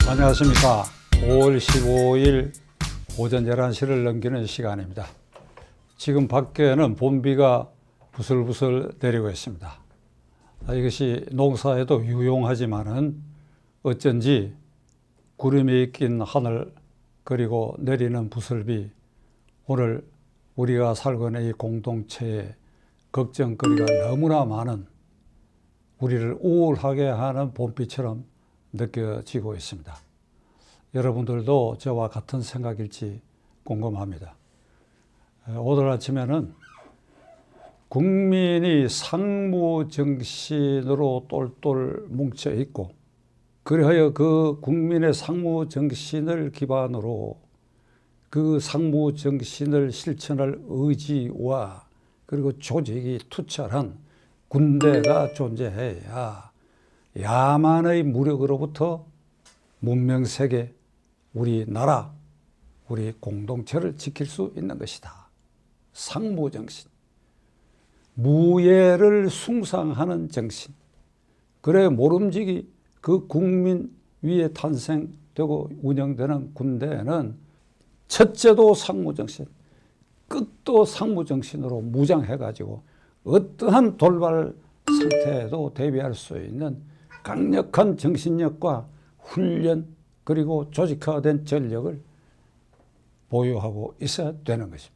안녕하십니까. 5월 15일 오전 11시를 넘기는 시간입니다. 지금 밖에는 봄비가 부슬부슬 내리고 있습니다. 이것이 농사에도 유용하지만은 어쩐지 구름이 낀 하늘 그리고 내리는 부슬비, 오늘 우리가 살고 있는 이 공동체에 걱정거리가 너무나 많은, 우리를 우울하게 하는 봄비처럼 느껴지고 있습니다. 여러분들도 저와 같은 생각일지 궁금합니다. 오늘 아침에는 국민이 상무정신으로 똘똘 뭉쳐 있고, 그리하여 그 국민의 상무정신을 기반으로 그 상무정신을 실천할 의지와 그리고 조직이 투철한 군대가 존재해야 야만의 무력으로부터 문명세계, 우리나라, 우리 공동체를 지킬 수 있는 것이다. 상무정신, 무예를 숭상하는 정신. 그래 모름지기 그 국민 위에 탄생되고 운영되는 군대는 첫째도 상무정신, 끝도 상무정신으로 무장해가지고 어떠한 돌발 상태에도 대비할 수 있는 강력한 정신력과 훈련 그리고 조직화된 전력을 보유하고 있어야 되는 것입니다.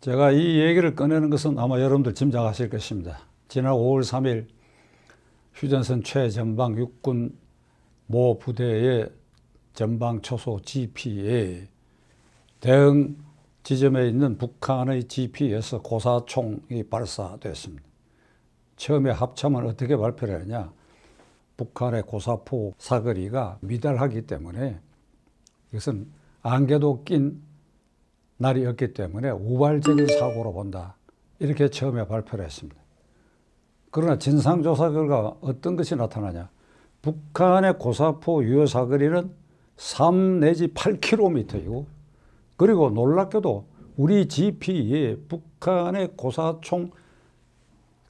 제가 이 얘기를 꺼내는 것은 아마 여러분들 짐작하실 것입니다. 지난 5월 3일 휴전선 최전방 육군 모 부대의 전방 초소 GP에 대응 지점에 있는 북한의 GP에서 고사총이 발사됐습니다. 처음에 합참은 어떻게 발표를 했냐? 북한의 고사포 사거리가 미달하기 때문에 이것은 안개도 낀 날이었기 때문에 우발적인 사고로 본다. 이렇게 처음에 발표를 했습니다. 그러나 진상조사 결과 어떤 것이 나타나냐? 북한의 고사포 유효 사거리는 3 내지 8km이고, 그리고 놀랍게도 우리 GP에 북한의 고사총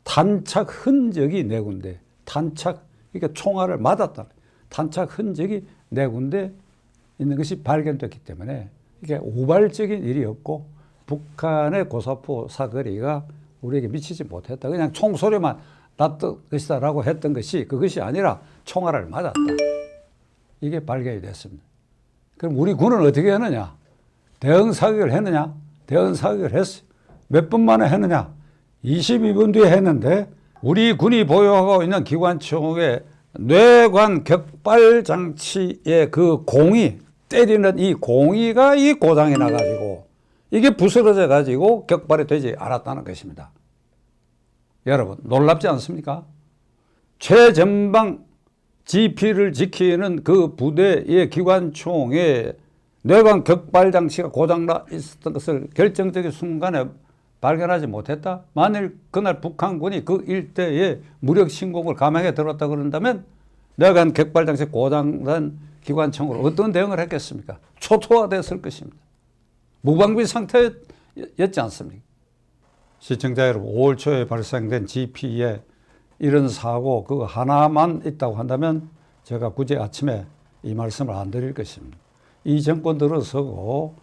탄착 흔적이 4군데, 그러니까 총알을 맞았다. 탄착 흔적이 4군데 있는 것이 발견됐기 때문에 이게 우발적인 일이었고, 북한의 고사포 사거리가 우리에게 미치지 못했다. 그냥 총소리만 났던 것이다 라고 했던 것이 그것이 아니라 총알을 맞았다. 이게 발견이 됐습니다. 그럼 우리 군은 어떻게 했느냐? 대응 사격을 했느냐? 대응 사격을 했어요. 몇 분 만에 했느냐? 22분 뒤에 했는데, 우리 군이 보유하고 있는 기관총의 뇌관 격발 장치의 그 공이, 때리는 이 공이가 이 고장이 나가지고 이게 부스러져 가지고 격발이 되지 않았다는 것입니다. 여러분 놀랍지 않습니까? 최전방 GP를 지키는 그 부대의 기관총의 뇌관 격발 장치가 고장나 있었던 것을 결정적인 순간에 발견하지 못했다? 만일 그날 북한군이 그 일대에 무력 신공을 감행해 들었다 그런다면 뇌관 격발 장치 고장난 기관총으로 어떤 대응을 했겠습니까? 초토화됐을 것입니다. 무방비 상태였지 않습니까? 시청자 여러분, 5월 초에 발생된 GP에 이런 사고 그거 하나만 있다고 한다면 제가 굳이 아침에 이 말씀을 안 드릴 것입니다. 이 정권 들어서고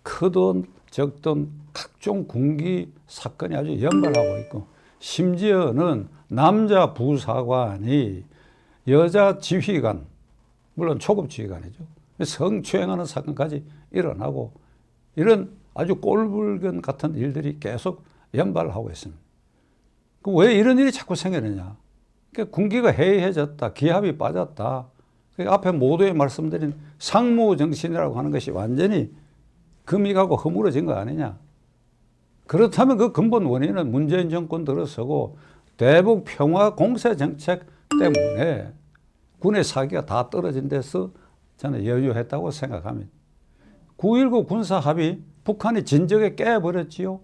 크든 적든 각종 군기 사건이 아주 연발하고 있고, 심지어는 남자 부사관이 여자 지휘관, 물론 초급 지휘관이죠, 성추행하는 사건까지 일어나고, 이런 아주 꼴불견 같은 일들이 계속 연발하고 있습니다. 왜 이런 일이 자꾸 생기느냐? 그러니까 군기가 해이해졌다, 기합이 빠졌다. 앞에 모두에 말씀드린 상무정신이라고 하는 것이 완전히 금이 가고 허물어진 거 아니냐? 그렇다면 그 근본 원인은 문재인 정권 들어서고 대북 평화 공세 정책 때문에 군의 사기가 다 떨어진 데서 저는 연유했다고 생각합니다. 9.19 군사 합의, 북한이 진적에 깨버렸지요.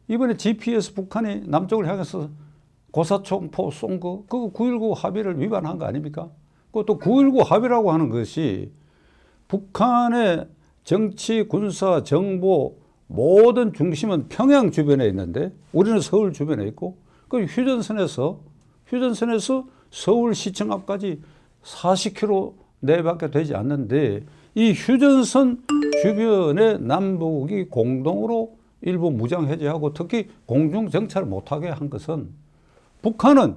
이번에 GP에서 북한이 남쪽을 향해서 고사총포 쏜 거, 그거 9.19 합의를 위반한 거 아닙니까? 그것도 9.19 합의라고 하는 것이 북한의 정치, 군사, 정보 모든 중심은 평양 주변에 있는데 우리는 서울 주변에 있고, 그 휴전선에서 서울시청 앞까지 40km 내밖에 되지 않는데 이 휴전선 주변에 남북이 공동으로 일부 무장 해제하고 특히 공중 정찰을 못하게 한 것은 북한은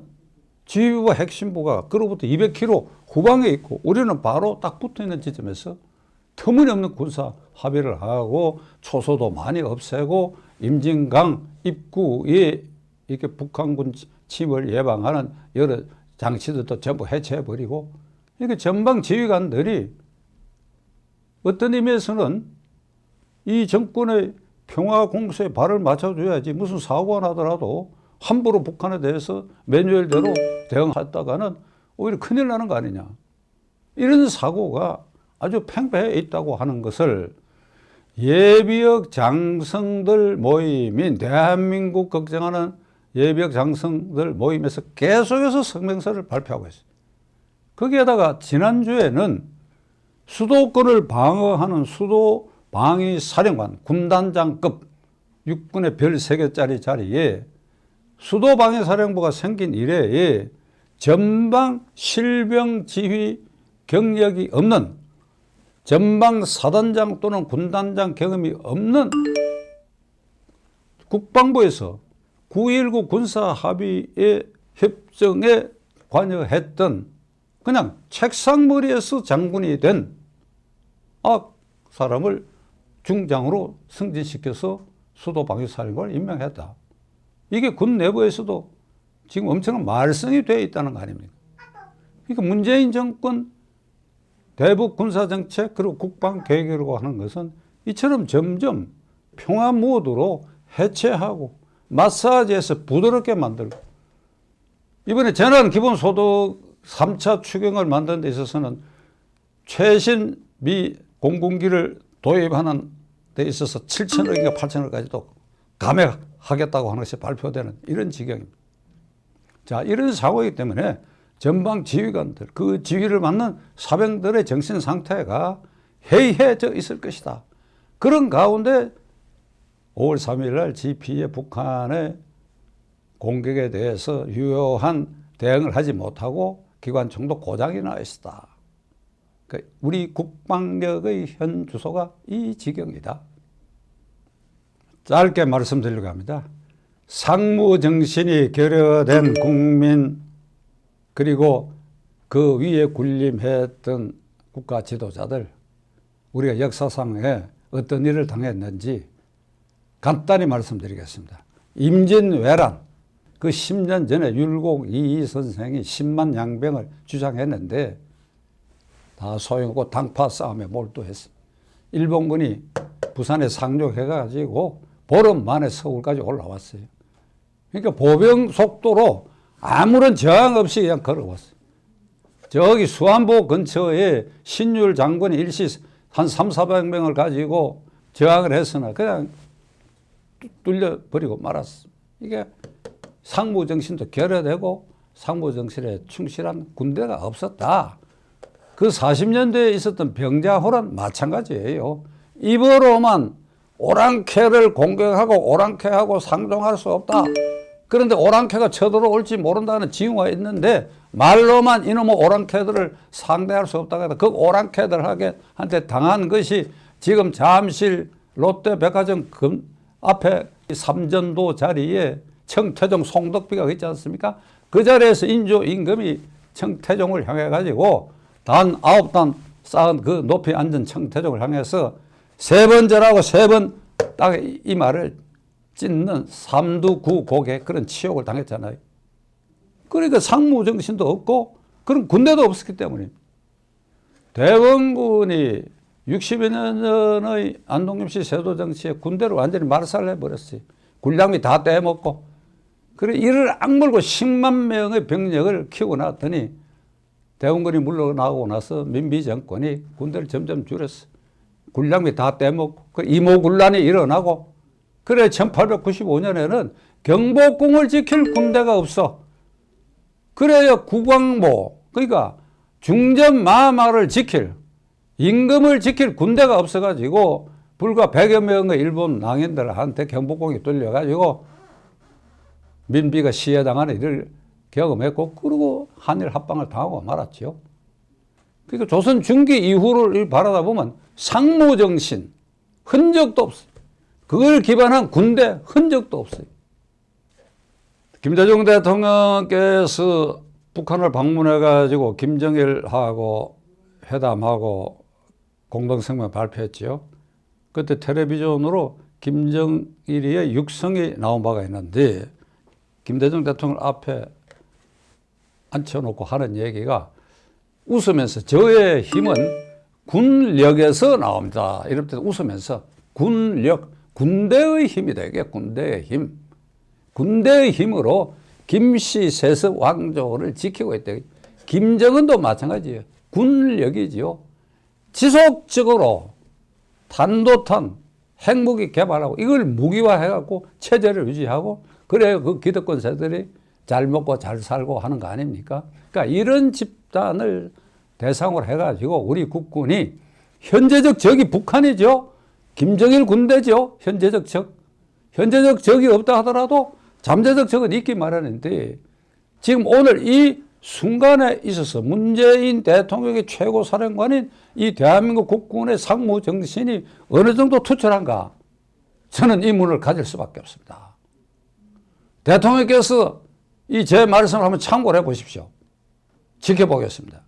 지휘부와 핵심부가 그로부터 200km 후방에 있고 우리는 바로 딱 붙어있는 지점에서 터무니없는 군사 합의를 하고 초소도 많이 없애고 임진강 입구에 이렇게 북한군 침을 예방하는 여러 장치들도 전부 해체해버리고 이렇게 전방 지휘관들이 어떤 의미에서는 이 정권의 평화 공세에 발을 맞춰줘야지 무슨 사고가 나더라도 함부로 북한에 대해서 매뉴얼대로 대응했다가는 오히려 큰일 나는 거 아니냐. 이런 사고가 아주 팽배해 있다고 하는 것을 예비역 장성들 모임인 대한민국 걱정하는 예비역 장성들 모임에서 계속해서 성명서를 발표하고 있어요. 거기에다가 지난주에는 수도권을 방어하는 수도방위사령관 군단장급 육군의 별 3개짜리 자리에 수도방위사령부가 생긴 이래에 전방 실병 지휘 경력이 없는 전방 사단장 또는 군단장 경험이 없는 국방부에서 9.19 군사합의의 협정에 관여했던 그냥 책상머리에서 장군이 된 사람을 중장으로 승진시켜서 수도방위사령관을 임명했다. 이게 군 내부에서도 지금 엄청난 말썽이 되어 있다는 거 아닙니까? 그러니까 문재인 정권 대북 군사정책 그리고 국방계획이라고 하는 것은 이처럼 점점 평화 모드로 해체하고 마사지해서 부드럽게 만들고 이번에 전환기본소득 3차 추경을 만드는 데 있어서는 최신 미 공군기를 도입하는 데 있어서 7천억인가 8천억까지도 감액하겠다고 하는 것이 발표되는 이런 지경입니다. 자, 이런 상황이기 때문에 전방 지휘관들, 그 지휘를 맡는 사병들의 정신 상태가 해이해져 있을 것이다. 그런 가운데 5월 3일 날 GP의 북한의 공격에 대해서 유효한 대응을 하지 못하고 기관총도 고장이 나 있었다. 그러니까 우리 국방력의 현 주소가 이 지경이다. 짧게 말씀드리려고 합니다. 상무 정신이 결여된 국민 그리고 그 위에 군림했던 국가 지도자들 우리가 역사상에 어떤 일을 당했는지 간단히 말씀드리겠습니다. 임진왜란 그 10년 전에 율곡 이이 선생이 10만 양병을 주장했는데 다 소용없고 당파 싸움에 몰두했습니다. 일본군이 부산에 상륙해가지고 보름 만에 서울까지 올라왔어요. 그러니까 보병 속도로 아무런 저항 없이 그냥 걸어왔어요. 저기 수안보 근처에 신율 장군이 일시 한 300~400명을 가지고 저항을 했으나 그냥 뚫려버리고 말았습니다. 이게 상무정신도 결여되고 상무정신에 충실한 군대가 없었다. 그 40년대에 있었던 병자호란 마찬가지예요. 입으로만 오랑캐를 공격하고 오랑캐하고 상종할 수 없다. 그런데 오랑캐가 쳐들어올지 모른다는 징후가 있는데 말로만 이놈의 오랑캐들을 상대할 수 없다고 해서 그 오랑캐들한테 당한 것이 지금 잠실 롯데백화점 앞에 삼전도 자리에 청태종 송덕비가 있지 않습니까? 그 자리에서 인조임금이 청태종을 향해 가지고 단 9단 쌓은 그 높이 앉은 청태종을 향해서 3번 절하고 3번 딱 이 말을 찢는 삼두구곡의 그런 치욕을 당했잖아요. 그러니까 상무정신도 없고 그런 군대도 없었기 때문에 대원군이 60여 년 전의 안동김 씨 세도정치에 군대를 완전히 말살해버렸어요. 군량미 다 떼먹고 그래 이를 악물고 10만 명의 병력을 키우고 나왔더니 대원군이 물러나고 나서 민비정권이 군대를 점점 줄였어. 군량미 다 떼먹고 그 이모군란이 일어나고 그래 1895년에는 경복궁을 지킬 군대가 없어. 그래야 국왕모 그러니까 중전 마마를 지킬 임금을 지킬 군대가 없어가지고 불과 100여 명의 일본 낭인들한테 경복궁이 뚫려가지고 민비가 시해당하는 일을 경험했고 그리고 한일 합방을 당하고 말았죠. 그러니까 조선 중기 이후를 바라다 보면 상무정신 흔적도 없어요. 그걸 기반한 군대 흔적도 없어요. 김대중 대통령께서 북한을 방문해가지고 김정일하고 회담하고 공동성명 발표했죠. 그때 텔레비전으로 김정일의 육성이 나온 바가 있는데 김대중 대통령 앞에 앉혀놓고 하는 얘기가 웃으면서 저의 힘은 군력에서 나옵니다. 이럴 때 웃으면서 군력, 군대의 힘이다. 이게 군대의 힘. 군대의 힘으로 김씨 세습 왕조를 지키고 있다. 김정은도 마찬가지예요. 군력이지요. 지속적으로 탄도탄 핵무기 개발하고 이걸 무기화해갖고 체제를 유지하고 그래야 그 기득권 세들이 잘 먹고 잘 살고 하는 거 아닙니까? 그러니까 이런 집단을 대상으로 해가지고 우리 국군이 현재적 적이 북한이죠. 김정일 군대죠. 현재적 적. 현재적 적이 없다 하더라도 잠재적 적은 있기 마련인데 지금 오늘 이 순간에 있어서 문재인 대통령의 최고 사령관인 이 대한민국 국군의 상무 정신이 어느 정도 투철한가? 저는 의문을 가질 수밖에 없습니다. 대통령께서 이 제 말씀을 한번 참고를 해 보십시오. 지켜보겠습니다.